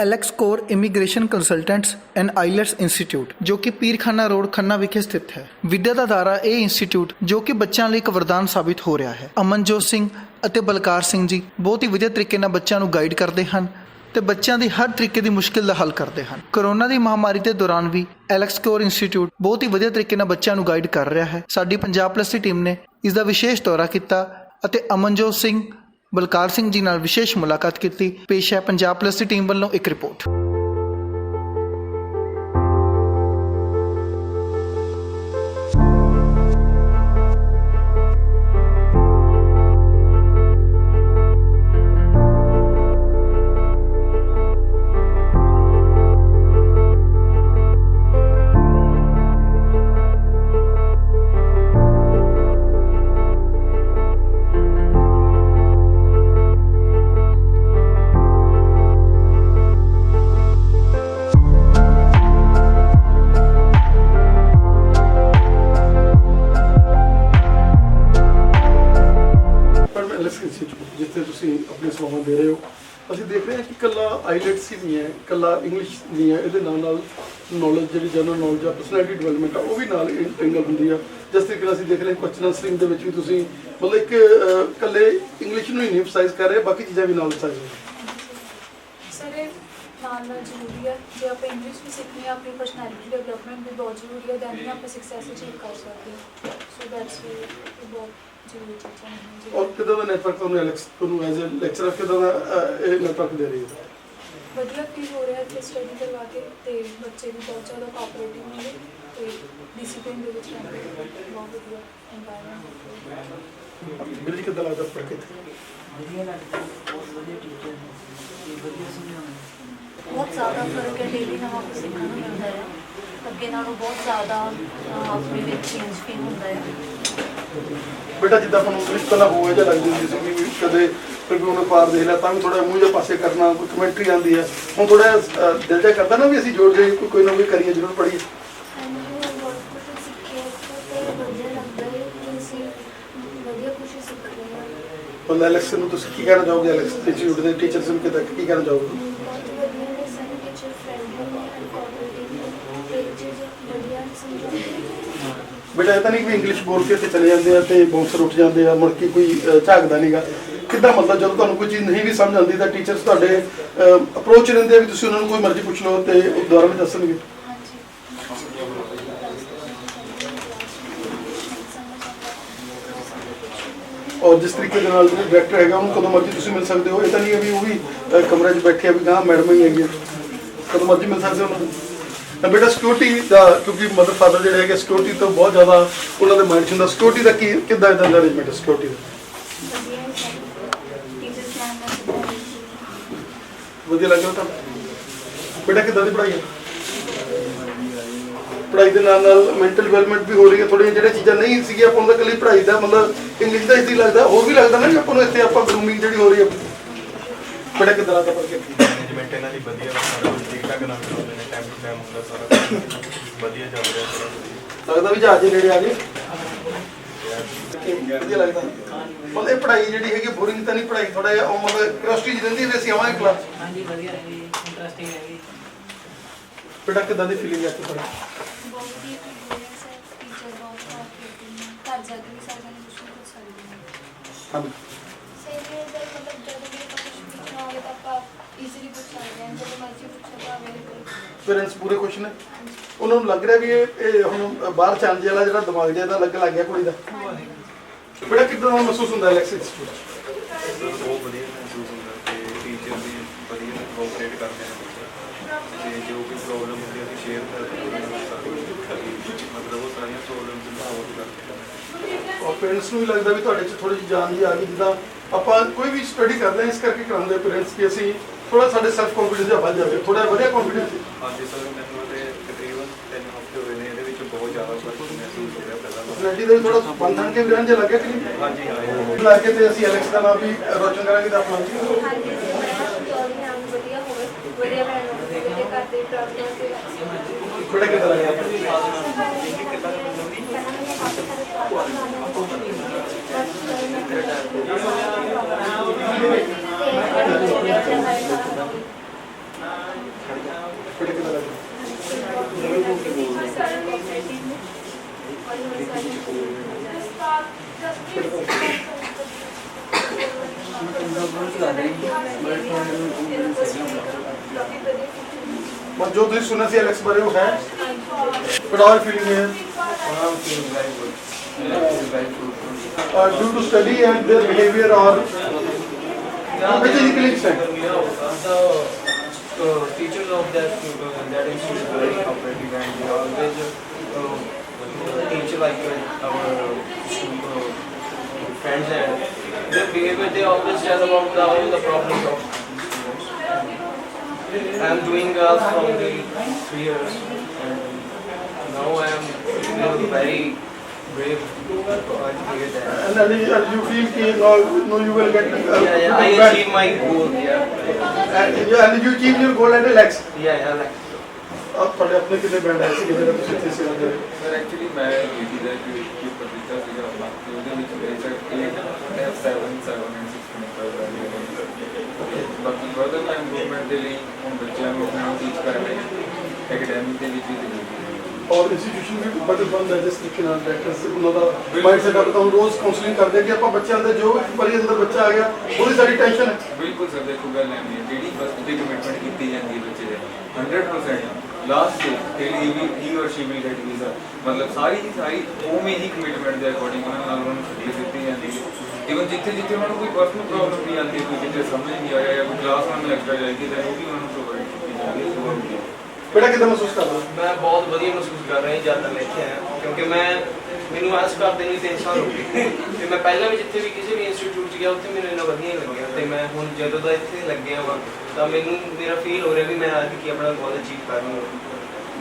Alex core immigration consultants and IELTS institute जो कि Pirkhana road Khanna विखे स्थित है। विद्या ਦਾ ਦਾਰਾ ਇਹ ਇੰਸਟੀਚਿਊਟ ਜੋ ਕਿ ਬੱਚਿਆਂ ਲਈ ਇੱਕ ਵਰਦਾਨ ਸਾਬਿਤ ਹੋ ਰਿਹਾ ਹੈ। ਅਮਨਜੋਤ ਸਿੰਘ ਅਤੇ ਬਲਕਾਰ ਸਿੰਘ ਜੀ ਬਹੁਤ ਹੀ ਵਧੀਆ ਤਰੀਕੇ ਨਾਲ ਬੱਚਿਆਂ ਨੂੰ ਗਾਈਡ ਕਰਦੇ ਹਨ ਤੇ ਬੱਚਿਆਂ ਦੀ ਹਰ ਤਰੀਕੇ ਦੀ ਮੁਸ਼ਕਿਲ ਦਾ ਹੱਲ ਕਰਦੇ ਹਨ। ਕੋਰੋਨਾ ਦੀ ਮਹਾਮਾਰੀ ਦੇ ਦੌਰਾਨ ਵੀ ਐਲੈਕਸ ਕੋਰ ਇੰਸਟੀਚਿਊਟ ਬਹੁਤ ਹੀ ਵਧੀਆ ਤਰੀਕੇ ਨਾਲ ਬੱਚਿਆਂ ਨੂੰ ਗਾਈਡ ਕਰ ਰਿਹਾ ਹੈ। ਸਾਡੀ ਪੰਜਾਬ ਪਲੱਸ ਦੀ ਟੀਮ ਨੇ ਇਸ ਦਾ ਵਿਸ਼ੇਸ਼ ਦੌਰਾ ਕੀਤਾ ਅਤੇ ਅਮਨਜੋਤ ਸਿੰਘ ਬਲਕਾਰ ਸਿੰਘ ਜੀ ਨਾਲ ਵਿਸ਼ੇਸ਼ ਮੁਲਾਕਾਤ ਕੀਤੀ। ਪੇਸ਼ ਹੈ ਪੰਜਾਬ ਪਲੱਸ ਦੀ ਟੀਮ ਵੱਲੋਂ ਇੱਕ ਰਿਪੋਰਟ। जिथे तुम अपने सेवावां दे रहे हो, असं देख रहे हैं कि कला आईलैट्स ही नहीं है, कला इंग्लिश नहीं है, ये नॉलेज जी जनरल नॉलेज आ परसनैलिटी डिवेलपमेंट आ वो भी नाल इंगल होंगी है। जिस तरीके असं देख रहे हैं क्वेश्चन स्ट्रीम के भी तुम मतलब एक कले इंग्लिश में ही नहीं एम्फसाइज कर रहे, बाकी चीज़ें भी नाल एम्फसाइज हो जरूरी है। जो आप इंग्लिश भी सीखनी है, अपनी पर्सनैलिटी डेवलपमेंट भी बहुत जरूरी है, दैन ही आप सक्सैस अचीव कर सकते हैं। सो दैट्स बहुत जरूरी चीज़ है। और कितना का नेटवर्क तुम एलेक्स एज ए लेक्चरर कितना का नेटवर्क दे रही है? ਵਧੀਆ ਫੀਲ ਹੋ ਰਿਹਾ ਹੈ ਸਟੱਡੀ ਕਰਵਾ ਕੇ ਤੇ ਬੱਚੇ ਵੀ ਬਹੁਤ ਜ਼ਿਆਦਾ ਕੋਆਪਰੇਟਿਵ ਨੇ ਤੇ ਡਿਸਪਲਿਨ ਦੇ ਵਿੱਚ ਰਹਿੰਦੇ ਬਹੁਤ ਵਧੀਆ ਐਨਵਾਇਰਨਮੈਂਟ। ਬਿਲਕੁਲ ਕਿੱਦਾਂ ਲੱਗਦਾ ਪੜ੍ਹ ਕੇ? ਵਧੀਆ ਲੱਗਦਾ, ਬਹੁਤ ਵਧੀਆ ਟੀਚਰ ਨੇ, ਵਧੀਆ ਸਮਝਾਉਂਦੇ। बहुत ज़्यादा फर्क है, डेली नवा कुछ सीखने को मिलता है, अगे नालों बहुत ज़्यादा अपने में चेंज फील होता है। बेटा जिदा तुम इंग्लिश पहला हो जा लगती हुंदी सी कि कदे फिर भी उन्हें पार देख लिया तां भी थोड़ा मूँह जिहा पासे करना, कोई कमेंट्री आती है, हुण थोड़ा दिल जिहा करदा ना भी असीं जोड़ के कोई ना कोई करिए, जरूर पढ़िए। मतलब एलेक्स नूं तुसीं की कहना चाहोगे? एलेक्स इंस्टीट्यूट के टीचर्स नूं किदां की कहना चाहोगे? बेटा इतना नहीं कि इंग्लिश बोल के चले जाते हैं तो बाउंसर उठ जाते हैं, मुड़ के कोई झाकता नहीं गा कि मतलब जो तुहानूं कोई चीज़ नहीं भी समझ आती तो टीचर्स तुहाडे अप्रोच रहिंदे भी तुसीं उन्हां नूं कोई मर्जी पुछ लो तो दुबारा भी दसणगे। और जिस तरीके के नाल जो डायरैक्टर है उन्होंने कदों मर्जी तुसीं मिल सकते हो, ये तो नहीं है भी वो भी कमरे च बैठे भी गांह मैडम ही है, कदों मर्जी मिल सकते हो उन्होंने। बेटा सिक्योरिटी का क्योंकि मदर फादर जो है सिक्योरिटी तो बहुत ज़्यादा उन्होंने माइंड से सिक्योरिटी का कि अरेंजमेंट है सिक्योरिटी वधिया लग रहा था? बेटा किदा दी पढ़ाई है? पढ़ाई के नाल मैंटल डिवेलपमेंट भी हो रही है, थोड़ी जो चीज़ा नहीं सी आप कल पढ़ाई का मतलब इंग्लिश का इसी लगता होर भी लगता ना कि आपको इतने आप ग्रूमिंग जी हो रही है। बेटा किदा लगता पढ़ के? मैनेजमेंट इन्हां दी वधिया, सारा कुछ ठीक ठाक नाल चलाउंदे ने, टाइम टू टाइम हुंदा सारा वधिया चल रहा सारा। लगता भी जहाज नेड़े आ गए, वधिया लगता। मतलब पढ़ाई जी है बोरिंग तो नहीं, पढ़ाई थोड़ा जिहा मतलब क्यूरियोसिटी रहिंदी है असीं आवांगे क्लास? हाँ जी, वधिया रही, इंटरेस्टिंग रही। बेटा किदां दी फीलिंग है पढ़ाई? बहुत ही सर टीचर बहुत कोऑपरेटिव हैं, घर जाके भी सारे जने कुछ ना कुछ सकते हैं। हाँ सही है सर, मतलब जब भी कुछ पूछना होगा तो आप इजीली पूछ सकते हैं, जब मर्जी पूछो तो अवेलेबल। पेरेंट्स पूरे खुश ने? उन्होंने लग रहा भी ये हुण बाहर चांजे वाला जिहड़ा दिमाग जिहा लग गया कुड़ी दा? बेटा किदां महसूस हुंदा एलेक्स इंस्टीट्यूट? बहुत वधिया महसूस होंदा ते टीचर भी वधिया कोऑपरेट करते हैं ते जो भी प्रॉब्लम होंदी है शेयर करते हैं, मतलब वो सारी प्रॉब्लम्स ਨੂੰ सॉल्व करते हैं। और पेरेंट्स ਨੂੰ ਵੀ ਲੱਗਦਾ ਵੀ ਤੁਹਾਡੇ 'ਚ ਥੋੜੀ ਜਿਹੀ ਜਾਨ ਜੀ ਆ ਗਈ, ਜਿੱਦਾਂ ਆਪਾਂ ਕੋਈ ਵੀ ਸਟੱਡੀ ਕਰਦੇ ਹਾਂ ਇਸ ਕਰਕੇ ਕਰਾਉਂਦੇ ਪੇਰੈਂਟਸ ਕਿ ਅਸੀਂ ਥੋੜਾ ਸਾਡੇ ਸੈਲਫ ਕੌਨਫੀਡੈਂਸ ਜਿਹਾ ਵੱਧ ਜਾਵੇ, ਥੋੜਾ ਵਧੀਆ ਕੌਨਫੀਡੈਂਸ। ਹਾਂਜੀ ਸਰ, ਮੈਨੂੰ ਤੇ ਤਕਰੀਬਨ 3 ਹਫ਼ਤੇ ਹੋਏ ਨੇ, ਇਹਦੇ ਵਿੱਚ ਬਹੁਤ ਜ਼ਿਆਦਾ ਫਰਕ ਮਹਿਸੂਸ ਹੋ ਰਿਹਾ ਪਹਿਲਾਂ। ਪਰਸਨੈਲਿਟੀ ਦਾ ਵੀ ਥੋੜਾ ਬੰਧਨ ਕੇ ਵਿਰਨ ਜਿਹਾ ਲੱਗਿਆ ਕਿ ਨਹੀਂ? ਹਾਂਜੀ ਹਾਂ, ਲਾ ਕੇ ਤੇ ਅਸੀਂ ਐਲੈਕਸ ਦਾ ਨਾਮ ਵੀ ਰੋਸ਼ਨ ਕਰਾਂਗੇ ਤਾਂ ਆਪਣਾ हाँ जी, चौधरी नाम बढ़िया होवे, बढ़िया बनाना, बढ़िया करते प्रार्थना से थोड़ा कितना लगा? ਕਰ ਰਹੇ ਪਰ ਜੋ ਤੁਸੀਂ ਸੁਣਿਆ ਸੀ ਐਲੈਕਸ ਬਾਰੇ ਉਹ ਹੈ ਬਟ ਆਰ ਫੀਲਿੰਗ ਹੈ I'm feeling very good. Very good. due to study and their behavior or which is The teachers of that institute is very cooperative and they always teach like our friends and their behavior. They always tell about all the problems of students. I'm doing from the 3 years and now I am very brave to clear that. and you feel कि no you will get Yeah, I achieve my goal. Yeah, and you achieve your goal at Alex yeah, like. अब ਤੁਹਾਡੇ ਆਪਣੇ ਕਿੰਨੇ band ਆਏ ਸੀ ਜਿਹੜੇ ਤੁਸੀਂ ਇੱਥੇ ਸੇਵਾ ਦੇ ਰਹੇ सर एक्चुअली मैं यूटी का की प्रतिष्ठा सीगा बाकी ਉਹਦੇ ਵਿੱਚ ਬੇਸ਼ੱਕ 8 7 7 and 6 ਮਿੰਟਰ ਬਾਕੀ ਫਰਦਰ ਮੈਂ ਇੰਪਰੂਵਮੈਂਟ ਦੇ ਲਈ ਹੁਣ ਬੱਚਿਆਂ ਨੂੰ ਆਪਣਾ ਟੀਚ ਕਰ ਰਹੇ ਐਕੈਡਮਿਕ ਦੇ ਵਿੱਚ ਵੀ ਜ਼ਰੂਰੀ ਹੈ ਔਰ ਇੰਸਟੀਟਿਊਸ਼ਨ ਵੀ ਬਦਲ ਬੰਦ ਹੈ ਜਿਸ ਤਰੀਕੇ ਨਾਲ ਡਾਇਰੈਕਟਰਸ ਉਹਨਾਂ ਦਾ ਮਾਈਂਡਸੈਟ ਆਪਾਂ ਤਾਂ ਰੋਜ਼ ਕਾਉਂਸਲਿੰਗ ਕਰਦੇ ਆ ਕਿ ਆਪਾਂ ਬੱਚਿਆਂ ਦੇ ਜੋ ਪਰੀ ਅੰਦਰ ਬੱਚਾ ਆ ਗਿਆ ਉਹਦੀ ਸਾਡੀ ਟੈਨਸ਼ਨ ਹੈ ਬਿਲਕੁਲ ਸਰ ਦੇਖੋ ਗੱਲ ਐਵੇਂ ਹੈ ਜਿਹੜੀ ਫਸਟ ਤੇ ਕਮਿਟਮੈਂਟ ਕੀਤੀ ਜਾਂਦੀ ਹੈ ਬੱਚੇ ਦੇ 100% last day till he or she will get visa ਮਤਲਬ ਸਾਰੀ ਦੀ ਸਾਰੀ ਉਵੇਂ ਹੀ ਕਮਿਟਮੈਂਟ ਦੇ ਅਕੋਰਡਿੰਗ ਉਹਨਾਂ ਨਾਲ ਉਹਨਾਂ ਨੂੰ ਛੁੱਟੀ ਦਿੱਤੀ ਜਾਂਦੀ ਹੈ ਇਵਨ ਜਿੱਥੇ ਜਿੱਥੇ ਉਹਨਾਂ ਨੂੰ ਕੋਈ ਪਰਸਨਲ ਪ੍ਰੋਬਲਮ ਨਹੀਂ ਆਉਂਦੀ ਕੋਈ ਕਿਤੇ ਸਮਝ ਨਹੀਂ ਆਇਆ ਜਾਂ ਕੋਈ ਕਲਾਸ ਉਹਨਾਂ ਨੂੰ ਐਕਸਟਰਾ ਚਾਹੀਦੀ ਤਾਂ ਉਹ ਵੀ ਉਹਨਾਂ ਨੂੰ ਪ੍ਰੋਵਾਈਡ ਕੀਤੀ ਜਾਂਦੀ ਹੈ ਸੁਬਾਹ ਨੂੰ ਬੇਟਾ ਕਿਦਾਂ ਮਹਿਸੂਸ ਕਰਦਾ ਮੈਂ ਬਹੁਤ ਵਧੀਆ ਮਹਿਸੂਸ ਕਰ ਰਿਹਾ ਜਦ ਤੱਕ ਇੱਥੇ ਆਇਆ ਕਿਉਂਕਿ ਮੈਨੂੰ ਆਸ ਕਰਦੇ ਨੂੰ 3 ਸਾਲ ਹੋ ਗਏ ਤੇ ਮੈਂ ਪਹਿਲਾਂ ਵੀ ਜਿੱਥੇ ਵੀ ਕਿਸੇ ਵੀ ਇੰਸਟੀਚਿਊਟ 'ਚ ਗਿਆ ਉੱਥੇ ਮੈਨੂੰ ਇੰਨਾ ਵਧੀਆ ਹੀ ਲੱਗਿਆ ਤੇ ਮੈਂ ਹੁਣ ਜਦੋਂ ਦਾ ਇੱਥੇ ਲੱਗਿਆ ਵਾ ਤਾਂ ਮੇਰਾ ਫੀਲ ਹੋ ਰਿਹਾ ਵੀ ਮੈਂ ਅੱਜ ਕੀ ਆਪਣਾ ਗੋਲ ਅਚੀਵ ਕਰ ਲਵਾਂ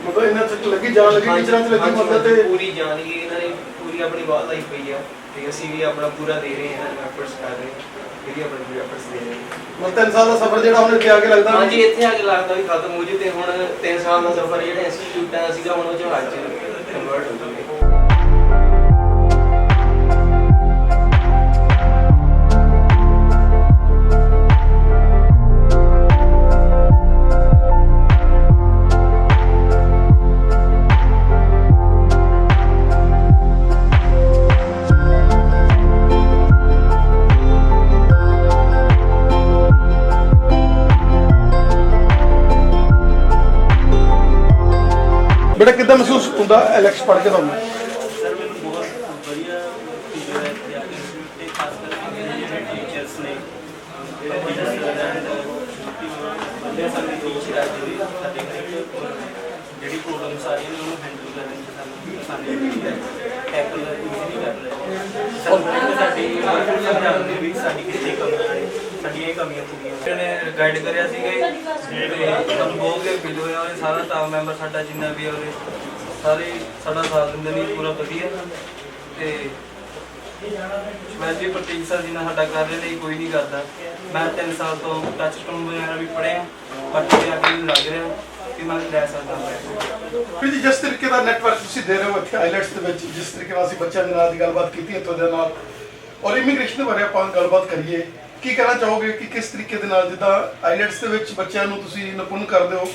ਮਤਲਬ ਇਹਨਾਂ ਚ ਲੱਗੀ ਜਾਣ ਲੱਗੀ ਟੀਚਰਾਂ ਚ ਲੱਗੀ ਮਤਲਬ ਤੇ ਪੂਰੀ ਜਾਨ ਹੀ ਇਹਨਾਂ ਨੇ ਪੂਰੀ ਆਪਣੀ ਬਾਤ ਲਾਈ ਪਈ ਆ ਤੇ ਅਸੀਂ ਵੀ ਆਪਣਾ ਪੂਰਾ ਦੇ ਰਹੇ ਹਾਂ ਐਫਰਟਸ ਕਰ ਰਹੇ ਹਾਂ ਇਹ ਵੀ ਆਪਣੇ ਪੂਰੇ ਐਫਰਟਸ ਦੇ ਰਹੇ ਹਾਂ ਮਤਲਬ 3 ਸਾਲ ਦਾ ਸਫ਼ਰ ਜਿਹੜਾ ਹੁਣ ਇੱਥੇ ਆ ਕੇ ਲੱਗਦਾ ਹਾਂਜੀ ਇੱਥੇ ਆ ਕੇ ਲੱਗਦਾ ਵੀ ਖਤਮ ਹੋ ਜੂ ਤੇ ਹੁਣ 3 ਸਾਲ ਦਾ ਸਫ਼ਰ ਜਿਹੜਾ ਇੰਸਟੀਚਿਊਟਾਂ ਦਾ ਸੀਗਾ ਹੁਣ ਉਹ ਜਹਾਜ਼ 'ਚ ਕਨਵਰਟ ਹੋ ਜੂਗੇ ਬੇਟਾ ਕਿਦਾਂ ਮਹਿਸੂਸ ਹੁੰਦਾ ਐਲੈਕਸ ਪੜ੍ਹ ਕੇ ਤੁਹਾਨੂੰ ਸਰ ਮੈਨੂੰ ਬਹੁਤ ਵਧੀਆ ਫੀਲ ਹੋਇਆ ਇੱਥੇ ਆ ਕੇ ਤੇ ਖਾਸ ਕਰਕੇ ਮੇਰੇ ਜਿਹੜੇ ਟੀਚਰਸ ਨੇ ਬੰਦੇ ਸਾਨੂੰ ਟੀਚ ਕਰਦੇ ਨੇ ਸਾਡੇ ਜਿਹੜੀ ਪ੍ਰੋਬਲਮ ਸਾਰੀਆਂ ਨੇ ਉਹਨੂੰ ਹੈਂਡਲ ਕਰਨ ਚ ਸਾਨੂੰ ਆਸਾਨੀ ਮਿਲਦੀ ਹੈ ਟੈਕਲ ਈਜ਼ੀਲੀ ਕਰ ਰਹੇ ਸਾਨੂੰ ਸਾਡੀ ਸਮਝਾਉਂਦੇ ਵੀ ਸਾਡੀ ਕਿੱਥੇ ਕਮੀਆਂ ਨੇ ਸਾਡੀਆਂ ਇਹ ਕਮੀਆਂ ਪੂਰੀਆਂ ਨੇ ਗਾਈਡ ਕਰਿਆ ਸੀਗਾ ਤੇ ਸਾਨੂੰ ਬਹੁਤ ਵਧੀਆ ਫੀਲ ਹੋਇਆ ਉਹਨੇ ਸਾਰਾ ਸਟਾਫ ਮੈਂਬਰ ਸਾਡਾ ਜਿੰਨਾ ਵੀ ਉਹਨੇ ਸਾਰੇ ਸਾਡਾ ਸਾਥ ਦਿੰਦੇ ਨੇ ਪੂਰਾ ਵਧੀਆ ਤੇ ਮੈਂ ਜੀ ਪ੍ਰਤੀਕ ਸਰ ਜੀ ਨਾਲ ਸਾਡਾ ਕਰ ਰਹੇ ਨੇ ਕੋਈ ਨਹੀਂ ਕਰਦਾ ਮੈਂ 3 ਸਾਲ ਤੋਂ ਟੱਚ ਸਟੋਨ ਵਗੈਰਾ ਵੀ ਪੜ੍ਹਿਆ ਬਟ ਇਹ ਅੱਗੇ ਮੈਨੂੰ ਲੱਗ ਰਿਹਾ ਕਿ ਮੈਂ ਲੈ ਸਕਦਾ ਹਾਂ ਫਿਰ ਜੀ ਜਿਸ ਤਰੀਕੇ ਦਾ ਨੈਟਵਰਕ ਤੁਸੀਂ ਦੇ ਰਹੇ ਹੋ ਇੱਥੇ ਆਈਲੈਟਸ ਦੇ ਵਿੱਚ ਜਿਸ ਤਰੀਕੇ ਨਾਲ ਅਸੀਂ ਬੱਚਿਆਂ ਦੇ ਨਾਲ ਦੀ ਗੱਲਬਾਤ ਕੀਤੀ ਇੱਥੋਂ ਦੇ ਨਾਲ ਔਰ ਇਮੀਗ੍ਰੇਸ਼ਨ ਦੇ ਬਾਰੇ ਆਪਾਂ ਗੱਲਬਾਤ ਕਰੀਏ ਕੀ ਕਹਿਣਾ ਚਾਹੋਗੇ ਕਿ ਕਿਸ ਤਰੀਕੇ ਦੇ ਨਾਲ ਜਿੱਦਾਂ ਆਈਲੈਟਸ ਦੇ ਵਿੱਚ ਬੱਚਿਆਂ ਨੂੰ ਤੁਸੀਂ ਨਿਪੁੰਨ ਕਰਦੇ ਹੋ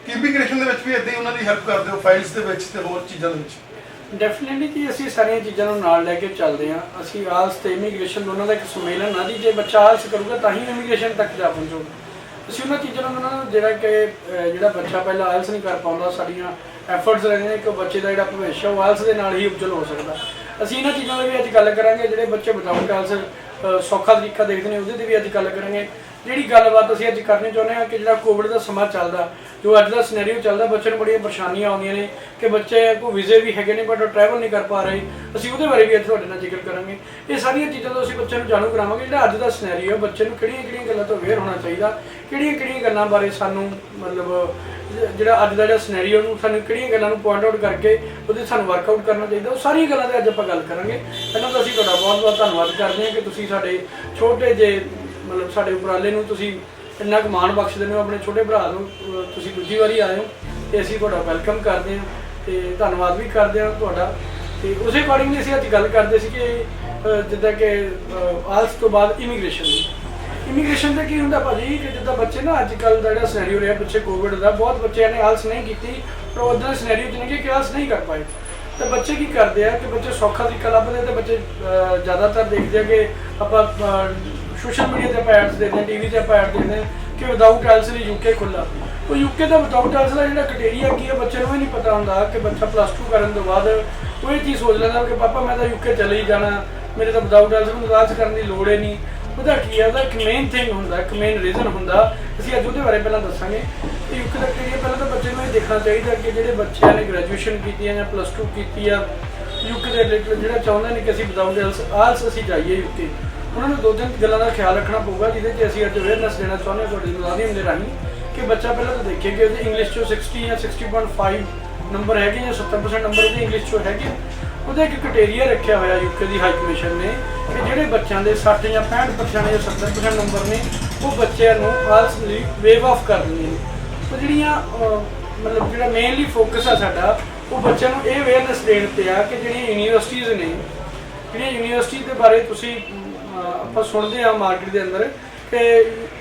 ਕਿ ਇਮੀਗ੍ਰੇਸ਼ਨ ਦੇ ਵਿੱਚ ਵੀ ਇੱਦਾਂ ਹੀ ਉਹਨਾਂ ਦੀ ਹੈਲਪ ਕਰਦੇ ਹੋ ਫਾਈਲਸ ਦੇ ਵਿੱਚ ਤੇ ਹੋਰ ਚੀਜ਼ਾਂ ਦੇ ਵਿੱਚ ਡੈਫੀਨਿਟਲੀ ਕਿ ਅਸੀਂ ਸਾਰੀਆਂ ਚੀਜ਼ਾਂ ਨੂੰ ਨਾਲ ਲੈ ਕੇ ਚੱਲਦੇ ਹਾਂ ਅਸੀਂ ਆਲਸ ਤੇ ਇਮੀਗ੍ਰੇਸ਼ਨ ਦੋਨਾਂ ਦਾ ਇੱਕ ਸੁਮੇਲਨ ਆ ਜੀ ਜੇ ਬੱਚਾ ਆਲਸ ਕਰੂਗਾ ਤਾਂ ਹੀ ਇਮੀਗ੍ਰੇਸ਼ਨ ਤੱਕ ਜਾ ਪਹੁੰਚੂਗਾ ਅਸੀਂ ਉਹਨਾਂ ਚੀਜ਼ਾਂ ਨੂੰ ਉਹਨਾਂ ਨੂੰ ਜਿਹੜਾ ਬੱਚਾ ਪਹਿਲਾਂ ਆਲਸ ਨਹੀਂ ਕਰ ਪਾਉਂਦਾ ਸਾਡੀਆਂ ਐਫਰਟਸ ਰਹਿੰਦੇ ਨੇ ਕਿ ਬੱਚੇ ਦਾ ਜਿਹੜਾ ਭਵਿੱਖ ਹੈ ਉਹ ਆਲਸ ਦੇ ਨਾਲ ਹੀ ਉਜਲ ਹੋ ਸਕਦਾ ਅਸੀਂ ਇਹਨਾਂ ਚੀਜ਼ਾਂ ਦੀ ਵੀ ਅੱਜ ਗੱਲ ਕਰਾਂਗੇ ਜਿਹੜੇ ਬੱਚੇ ਵਿਦਆਊਟ ਆਲਸ ਸੌਖਾ ਤਰੀਕਾ ਦੇਖਦੇ ਨੇ ਉਹਦੇ ਤੇ ਵੀ ਅੱਜ ਗੱਲ ਕਰਾਂਗੇ ਜਿਹੜੀ ਗੱਲਬਾਤ ਅਸੀਂ ਅੱਜ ਕਰਨੀ ਚਾਹੁੰਦੇ ਹਾਂ ਕਿ ਜਿਹੜਾ ਕੋਵਿਡ ਦਾ ਸਮਾਂ ਚੱਲਦਾ ਜੋ ਅੱਜ ਦਾ ਸਿਨੈਰੀਓ ਚੱਲਦਾ ਬੱਚੇ ਨੂੰ ਬੜੀਆਂ ਪਰੇਸ਼ਾਨੀਆਂ ਆਉਂਦੀਆਂ ਨੇ ਕਿ ਬੱਚੇ ਕੋਈ ਵੀਜ਼ੇ ਵੀ ਹੈਗੇ ਨੇ ਬਟ ਉਹ ਟਰੈਵਲ ਨਹੀਂ ਕਰ ਪਾ ਰਹੇ ਅਸੀਂ ਉਹਦੇ ਬਾਰੇ ਵੀ ਅੱਜ ਤੁਹਾਡੇ ਨਾਲ ਜ਼ਿਕਰ ਕਰਾਂਗੇ ਇਹ ਸਾਰੀਆਂ ਚੀਜ਼ਾਂ ਤੋਂ ਅਸੀਂ ਬੱਚਿਆਂ ਨੂੰ ਜਾਣੂ ਕਰਾਵਾਂਗੇ ਜਿਹੜਾ ਅੱਜ ਦਾ ਸਿਨੈਰੀਓ ਹੈ ਬੱਚੇ ਨੂੰ ਕਿਹੜੀਆਂ ਗੱਲਾਂ ਤੋਂ ਅਵੇਅਰ ਹੋਣਾ ਚਾਹੀਦਾ ਕਿਹੜੀਆਂ ਗੱਲਾਂ ਬਾਰੇ ਸਾਨੂੰ ਮਤਲਬ ਜਿਹੜਾ ਅੱਜ ਦਾ ਜਿਹੜਾ ਸਿਨੈਰੀਓ ਨੂੰ ਸਾਨੂੰ ਕਿਹੜੀਆਂ ਗੱਲਾਂ ਨੂੰ ਪੁਆਇੰਟ ਆਊਟ ਕਰਕੇ ਉਹਦੇ ਸਾਨੂੰ ਵਰਕਆਊਟ ਕਰਨਾ ਚਾਹੀਦਾ ਉਹ ਸਾਰੀਆਂ ਗੱਲਾਂ 'ਤੇ ਅੱਜ ਆਪਾਂ ਗੱਲ ਕਰਾਂਗੇ ਪਹਿਲਾਂ ਤਾਂ ਅਸੀਂ ਤੁਹਾਡਾ ਬਹੁਤ ਬਹੁਤ ਧੰਨਵਾਦ ਕਰਦੇ ਹਾਂ ਕਿ ਤੁਸੀਂ ਸਾਡੇ ਛੋਟੇ ਜਿਹੇ ਮਤਲਬ ਸਾਡੇ ਉਪਰਾਲੇ ਨੂੰ ਤੁਸੀਂ ਇੰਨਾ ਕੁ ਮਾਣ ਬਖਸ਼ ਦਿੰਦੇ ਹੋ ਆਪਣੇ ਛੋਟੇ ਭਰਾ ਨੂੰ ਤੁਸੀਂ ਦੂਜੀ ਵਾਰੀ ਆਏ ਹੋ ਤੇ ਅਸੀਂ ਤੁਹਾਡਾ ਵੈਲਕਮ ਕਰਦੇ ਹਾਂ ਤੇ ਧੰਨਵਾਦ ਵੀ ਕਰਦੇ ਹਾਂ ਤੁਹਾਡਾ ਤੇ ਉਸੇ ਅਕੋਰਡਿੰਗਲੀ ਅਸੀਂ ਅੱਜ ਗੱਲ ਕਰਦੇ ਸੀ ਕਿ ਜਿੱਦਾਂ ਕਿ ਆਲਸ ਤੋਂ ਬਾਅਦ ਇਮੀਗ੍ਰੇਸ਼ਨ ਦਾ ਕੀ ਹੁੰਦਾ ਭਾਜੀ ਕਿ ਜਿੱਦਾਂ ਬੱਚੇ ਨਾ ਅੱਜ ਕੱਲ੍ਹ ਦਾ ਜਿਹੜਾ ਸਿਨੈਰੀਓ ਰਿਹਾ ਪਿੱਛੇ ਕੋਵਿਡ ਦਾ ਬਹੁਤ ਬੱਚਿਆਂ ਨੇ ਆਲਸ ਨਹੀਂ ਕੀਤੀ ਪਰ ਉੱਦਾਂ ਦੇ ਸਿਨੈਰੀਓ 'ਚ ਨਹੀਂ ਕਿ ਆਲਸ ਨਹੀਂ ਕਰ ਪਾਏ ਤੇ ਬੱਚੇ ਕੀ ਕਰਦੇ ਆ ਕਿ ਬੱਚੇ ਸੌਖਾ ਤਰੀਕਾ ਲੱਭਦੇ ਤੇ ਬੱਚੇ ਜ਼ਿਆਦਾਤਰ ਦੇਖਦੇ ਆ ਕਿ ਆਪਾਂ ਸੋਸ਼ਲ ਮੀਡੀਆ ਤੇ ਆਪਾਂ ਐਡਸ ਦੇਖਦੇ ਹਾਂ, ਟੀਵੀ ਤੇ ਆਪਾਂ ਐਡ ਦੇਖਦੇ ਹਾਂ ਕਿ ਵਿਦਆਊਟ ਆਇਲਸ ਲਈ ਯੂਕੇ ਖੁੱਲ੍ਹਾ। ਉਹ ਯੂਕੇ ਦਾ ਵਿਦਆਊਟ ਆਇਲਸ ਦਾ ਜਿਹੜਾ ਕ੍ਰਾਈਟੇਰੀਆ ਕੀ ਹੈ ਬੱਚੇ ਨੂੰ ਇਹ ਨਹੀਂ ਪਤਾ ਹੁੰਦਾ ਕਿ ਬੱਚਾ +2 ਕਰਨ ਤੋਂ ਬਾਅਦ ਉਹ ਇਹ ਚੀਜ਼ ਸੋਚ ਲੈਂਦਾ ਕਿ ਪਾਪਾ ਮੈਂ ਤਾਂ ਯੂਕੇ ਚਲੇ ਹੀ ਜਾਣਾ, ਮੇਰੇ ਤਾਂ ਵਿਦਆਊਟ ਆਇਲਸ ਨੂੰ ਨਿਰਾਸ਼ ਕਰਨ ਦੀ ਲੋੜ ਹੀ ਨਹੀਂ। ਉਹਦਾ ਕੀ ਹੈ, ਉਹਦਾ ਇੱਕ ਮੇਨ ਥਿੰਗ ਹੁੰਦਾ, ਇੱਕ ਮੇਨ ਰੀਜ਼ਨ ਹੁੰਦਾ। ਅਸੀਂ ਅੱਜ ਉਹਦੇ ਬਾਰੇ ਪਹਿਲਾਂ ਦੱਸਾਂਗੇ ਕਿ ਯੂਕੇ ਦਾ ਕ੍ਰਾਈਟੇਰੀਆ। ਪਹਿਲਾਂ ਤਾਂ ਬੱਚੇ ਨੂੰ ਇਹ ਦੇਖਣਾ ਚਾਹੀਦਾ ਕਿ ਜਿਹੜੇ ਬੱਚਿਆਂ ਨੇ ਗ੍ਰੈਜੂਏਸ਼ਨ ਕੀਤੀ ਹੈ ਜਾਂ +2 ਕੀਤੀ ਆ ਯੂਕੇ ਦੇ ਰਿਲੇਟਡ, ਜਿਹੜਾ ਚਾਹੁੰਦੇ ਨੇ ਕਿ ਅਸੀਂ ਵਿਦਆਊਟ ਆਇਲਸ ਅਸੀਂ ਜਾਈਏ ਯੂਕੇ, ਉਹਨਾਂ ਨੂੰ 2-3 ਗੱਲਾਂ ਦਾ ਖਿਆਲ ਰੱਖਣਾ ਪਊਗਾ, ਜਿਹਦੇ 'ਚ ਅਸੀਂ ਅੱਜ ਅਵੇਅਰਨੈਸ ਦੇਣਾ ਚਾਹੁੰਦੇ ਹਾਂ ਤੁਹਾਡੇ ਮਾਧਿਅਮ ਦੇ ਰਾਹੀਂ ਕਿ ਬੱਚਾ ਪਹਿਲਾਂ ਤਾਂ ਦੇਖੇ ਕਿ ਉਹਦੇ ਇੰਗਲਿਸ਼ 'ਚੋਂ 60 ਜਾਂ 60.5 ਨੰਬਰ ਹੈਗੇ ਜਾਂ 70% ਨੰਬਰ ਉਹਦੇ ਇੰਗਲਿਸ਼ 'ਚੋਂ ਹੈਗੇ। ਉਹਦਾ ਇੱਕ ਕ੍ਰਾਈਟੇਰੀਆ ਰੱਖਿਆ ਹੋਇਆ ਯੂਕੇ ਦੀ ਹਾਈ ਕਮਿਸ਼ਨ ਨੇ ਕਿ ਜਿਹੜੇ ਬੱਚਿਆਂ ਦੇ 60 ਜਾਂ 65% ਜਾਂ 70% ਨੰਬਰ ਨੇ ਉਹ ਬੱਚਿਆਂ ਨੂੰ ਆਇਲਸ ਲਈ ਵੇਵ ਆਫ ਕਰ ਦਿੰਦੇ ਨੇ। ਉਹ ਜਿਹੜੀਆਂ ਮਤਲਬ ਜਿਹੜਾ ਮੇਨਲੀ ਫੋਕਸ ਆ ਸਾਡਾ ਉਹ ਬੱਚਿਆਂ ਨੂੰ ਇਹ ਅਵੇਅਰਨੈਸ ਦੇਣ 'ਤੇ ਆ ਕਿ ਜਿਹੜੀਆਂ ਯੂਨੀਵਰਸਿਟੀਜ਼ ਨੇ, ਜਿਹੜੀਆਂ ਯੂਨੀਵਰਸਿਟੀ ਦੇ ਬਾਰੇ ਤੁਸੀਂ ਆਪਾਂ ਸੁਣਦੇ ਆ ਮਾਰਕੀਟ ਦੇ ਅੰਦਰ ਕਿ